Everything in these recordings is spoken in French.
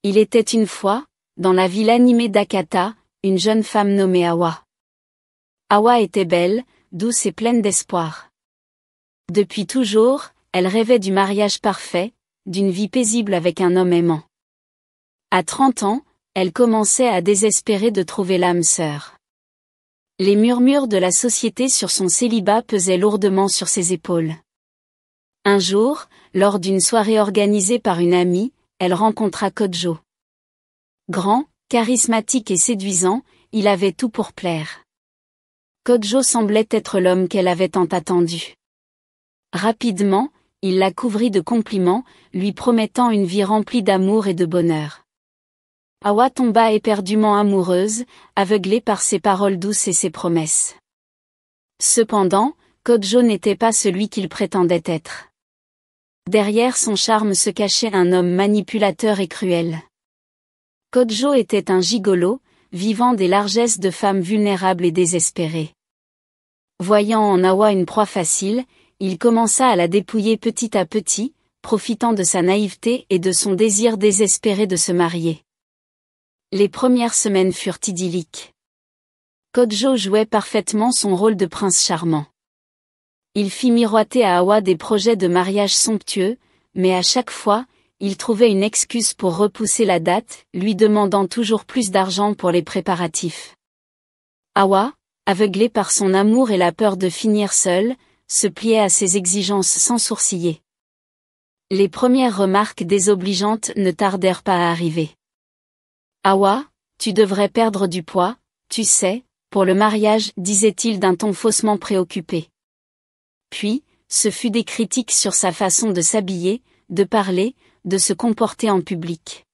Il était une fois, dans la ville animée d'Akata, une jeune femme nommée Hawa. Hawa était belle, douce et pleine d'espoir. Depuis toujours, elle rêvait du mariage parfait, d'une vie paisible avec un homme aimant. À 30 ans, elle commençait à désespérer de trouver l'âme sœur. Les murmures de la société sur son célibat pesaient lourdement sur ses épaules. Un jour, lors d'une soirée organisée par une amie, elle rencontra Kojo. Grand, charismatique et séduisant, il avait tout pour plaire. Kojo semblait être l'homme qu'elle avait tant attendu. Rapidement, il la couvrit de compliments, lui promettant une vie remplie d'amour et de bonheur. Hawa tomba éperdument amoureuse, aveuglée par ses paroles douces et ses promesses. Cependant, Kojo n'était pas celui qu'il prétendait être. Derrière son charme se cachait un homme manipulateur et cruel. Kojo était un gigolo, vivant des largesses de femmes vulnérables et désespérées. Voyant en Hawa une proie facile, il commença à la dépouiller petit à petit, profitant de sa naïveté et de son désir désespéré de se marier. Les premières semaines furent idylliques. Kojo jouait parfaitement son rôle de prince charmant. Il fit miroiter à Hawa des projets de mariage somptueux, mais à chaque fois, il trouvait une excuse pour repousser la date, lui demandant toujours plus d'argent pour les préparatifs. Hawa, aveuglée par son amour et la peur de finir seule, se pliait à ses exigences sans sourciller. Les premières remarques désobligeantes ne tardèrent pas à arriver. Hawa, tu devrais perdre du poids, tu sais, pour le mariage, disait-il d'un ton faussement préoccupé. Puis, ce fut des critiques sur sa façon de s'habiller, de parler, de se comporter en public.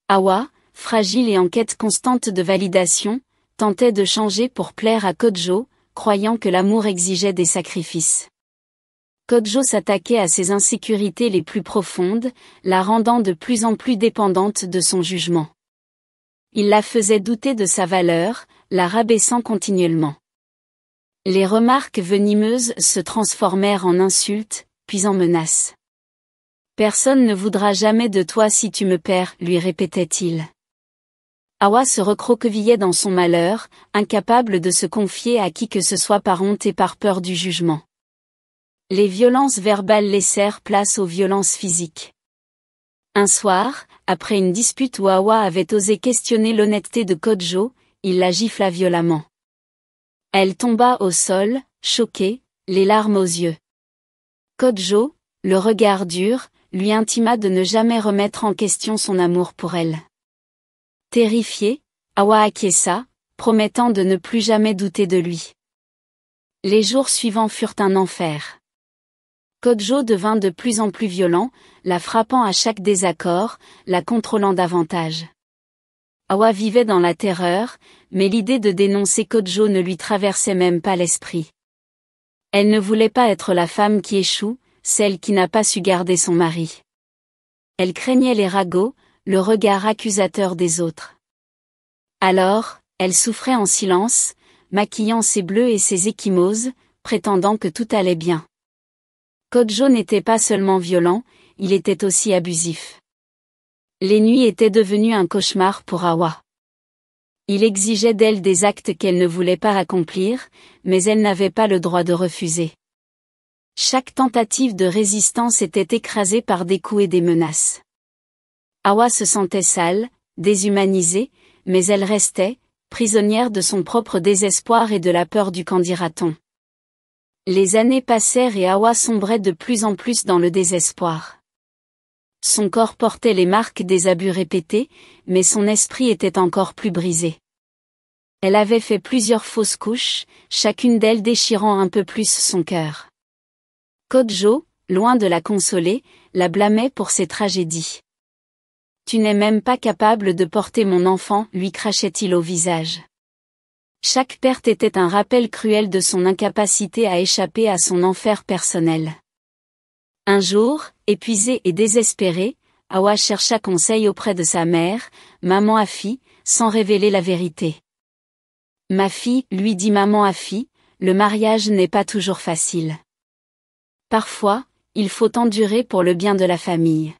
Hawa, fragile et en quête constante de validation, tentait de changer pour plaire à Kojo, croyant que l'amour exigeait des sacrifices. Kojo s'attaquait à ses insécurités les plus profondes, la rendant de plus en plus dépendante de son jugement. Il la faisait douter de sa valeur, la rabaissant continuellement. Les remarques venimeuses se transformèrent en insultes, puis en menaces. « Personne ne voudra jamais de toi si tu me perds, lui répétait-il. Hawa se recroquevillait dans son malheur, incapable de se confier à qui que ce soit par honte et par peur du jugement. Les violences verbales laissèrent place aux violences physiques. Un soir, après une dispute où Hawa avait osé questionner l'honnêteté de Kojo, il la gifla violemment. Elle tomba au sol, choquée, les larmes aux yeux. Kojo, le regard dur, lui intima de ne jamais remettre en question son amour pour elle. Terrifiée, Hawa acquiesça, promettant de ne plus jamais douter de lui. Les jours suivants furent un enfer. Kojo devint de plus en plus violent, la frappant à chaque désaccord, la contrôlant davantage. Hawa vivait dans la terreur, mais l'idée de dénoncer Kojo ne lui traversait même pas l'esprit. Elle ne voulait pas être la femme qui échoue, celle qui n'a pas su garder son mari. Elle craignait les ragots, le regard accusateur des autres. Alors, elle souffrait en silence, maquillant ses bleus et ses ecchymoses, prétendant que tout allait bien. Kojo n'était pas seulement violent, il était aussi abusif. Les nuits étaient devenues un cauchemar pour Hawa. Il exigeait d'elle des actes qu'elle ne voulait pas accomplir, mais elle n'avait pas le droit de refuser. Chaque tentative de résistance était écrasée par des coups et des menaces. Hawa se sentait sale, déshumanisée, mais elle restait, prisonnière de son propre désespoir et de la peur du qu'en dira-t-on. Les années passèrent et Hawa sombrait de plus en plus dans le désespoir. Son corps portait les marques des abus répétés, mais son esprit était encore plus brisé. Elle avait fait plusieurs fausses couches, chacune d'elles déchirant un peu plus son cœur. Kojo, loin de la consoler, la blâmait pour ses tragédies. « Tu n'es même pas capable de porter mon enfant », lui crachait-il au visage. Chaque perte était un rappel cruel de son incapacité à échapper à son enfer personnel. Un jour, épuisée et désespérée, Hawa chercha conseil auprès de sa mère, maman Afi, sans révéler la vérité. « Ma fille, lui dit maman Afi, le mariage n'est pas toujours facile. Parfois, il faut endurer pour le bien de la famille.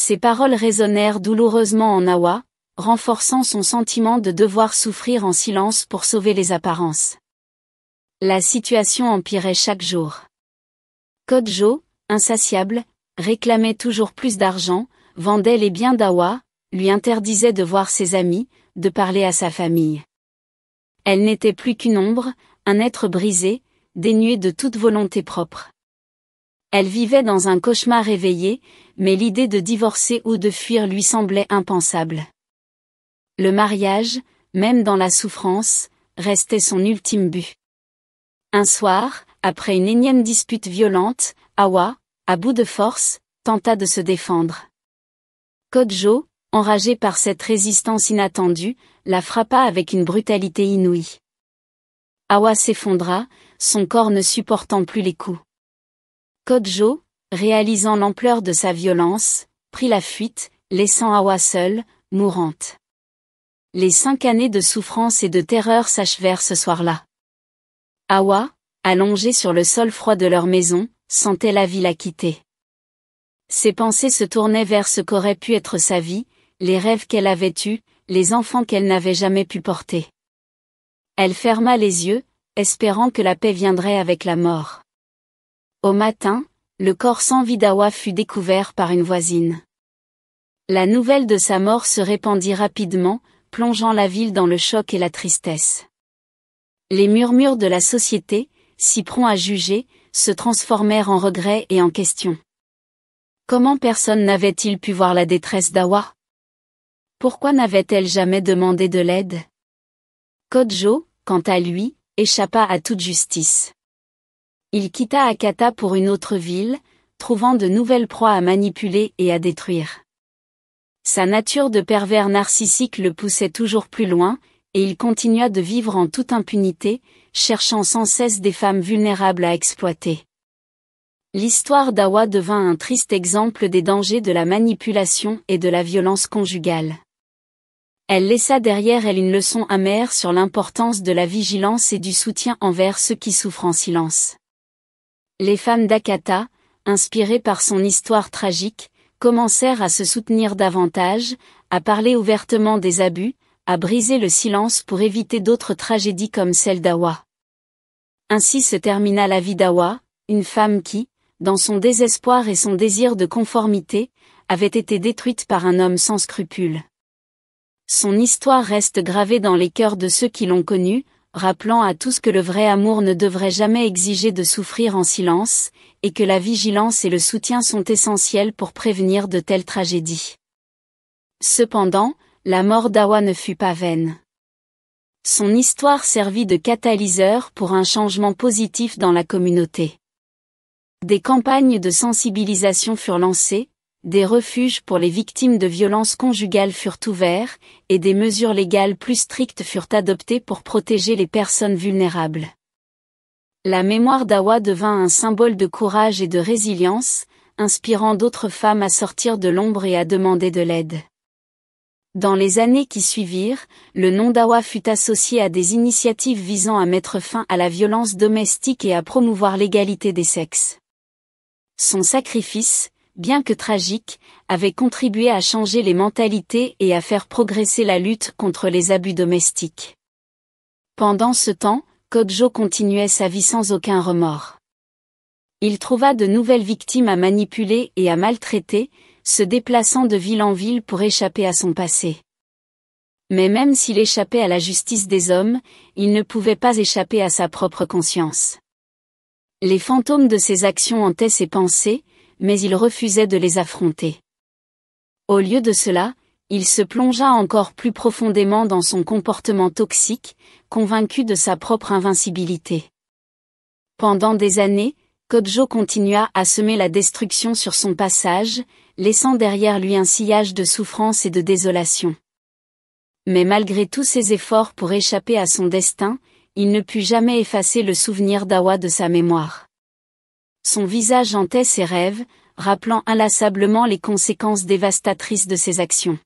Ces paroles résonnèrent douloureusement en Hawa, renforçant son sentiment de devoir souffrir en silence pour sauver les apparences. La situation empirait chaque jour. Kodjo, insatiable, réclamait toujours plus d'argent, vendait les biens d'Hawa, lui interdisait de voir ses amis, de parler à sa famille. Elle n'était plus qu'une ombre, un être brisé, dénué de toute volonté propre. Elle vivait dans un cauchemar éveillé, mais l'idée de divorcer ou de fuir lui semblait impensable. Le mariage, même dans la souffrance, restait son ultime but. Un soir, après une énième dispute violente, Hawa, à bout de force, tenta de se défendre. Kodjo, enragé par cette résistance inattendue, la frappa avec une brutalité inouïe. Hawa s'effondra, son corps ne supportant plus les coups. Kodjo, réalisant l'ampleur de sa violence, prit la fuite, laissant Hawa seule, mourante. Les 5 années de souffrance et de terreur s'achevèrent ce soir-là. Hawa, allongée sur le sol froid de leur maison, sentait la vie la quitter. Ses pensées se tournaient vers ce qu'aurait pu être sa vie, les rêves qu'elle avait eus, les enfants qu'elle n'avait jamais pu porter. Elle ferma les yeux, espérant que la paix viendrait avec la mort. Au matin, le corps sans vie d'Hawa fut découvert par une voisine. La nouvelle de sa mort se répandit rapidement, plongeant la ville dans le choc et la tristesse. Les murmures de la société, si prompts à juger, se transformèrent en regrets et en questions. Comment personne n'avait-il pu voir la détresse d'Hawa? Pourquoi n'avait-elle jamais demandé de l'aide? Kodjo, quant à lui, échappa à toute justice. Il quitta Hakata pour une autre ville, trouvant de nouvelles proies à manipuler et à détruire. Sa nature de pervers narcissique le poussait toujours plus loin, et il continua de vivre en toute impunité, cherchant sans cesse des femmes vulnérables à exploiter. L'histoire d'Hawa devint un triste exemple des dangers de la manipulation et de la violence conjugale. Elle laissa derrière elle une leçon amère sur l'importance de la vigilance et du soutien envers ceux qui souffrent en silence. Les femmes d'Hakata, inspirées par son histoire tragique, commencèrent à se soutenir davantage, à parler ouvertement des abus, à briser le silence pour éviter d'autres tragédies comme celle d'Hawa. Ainsi se termina la vie d'Hawa, une femme qui, dans son désespoir et son désir de conformité, avait été détruite par un homme sans scrupules. Son histoire reste gravée dans les cœurs de ceux qui l'ont connue, rappelant à tous que le vrai amour ne devrait jamais exiger de souffrir en silence, et que la vigilance et le soutien sont essentiels pour prévenir de telles tragédies. Cependant, la mort d'Hawa ne fut pas vaine. Son histoire servit de catalyseur pour un changement positif dans la communauté. Des campagnes de sensibilisation furent lancées, des refuges pour les victimes de violences conjugales furent ouverts, et des mesures légales plus strictes furent adoptées pour protéger les personnes vulnérables. La mémoire d'Hawa devint un symbole de courage et de résilience, inspirant d'autres femmes à sortir de l'ombre et à demander de l'aide. Dans les années qui suivirent, le nom d'Hawa fut associé à des initiatives visant à mettre fin à la violence domestique et à promouvoir l'égalité des sexes. Son sacrifice, bien que tragique, avait contribué à changer les mentalités et à faire progresser la lutte contre les abus domestiques. Pendant ce temps, Kodjo continuait sa vie sans aucun remords. Il trouva de nouvelles victimes à manipuler et à maltraiter, se déplaçant de ville en ville pour échapper à son passé. Mais même s'il échappait à la justice des hommes, il ne pouvait pas échapper à sa propre conscience. Les fantômes de ses actions hantaient ses pensées, mais il refusait de les affronter. Au lieu de cela, il se plongea encore plus profondément dans son comportement toxique, convaincu de sa propre invincibilité. Pendant des années, Kodjo continua à semer la destruction sur son passage, laissant derrière lui un sillage de souffrance et de désolation. Mais malgré tous ses efforts pour échapper à son destin, il ne put jamais effacer le souvenir d'Hawa de sa mémoire. Son visage hantait ses rêves, rappelant inlassablement les conséquences dévastatrices de ses actions.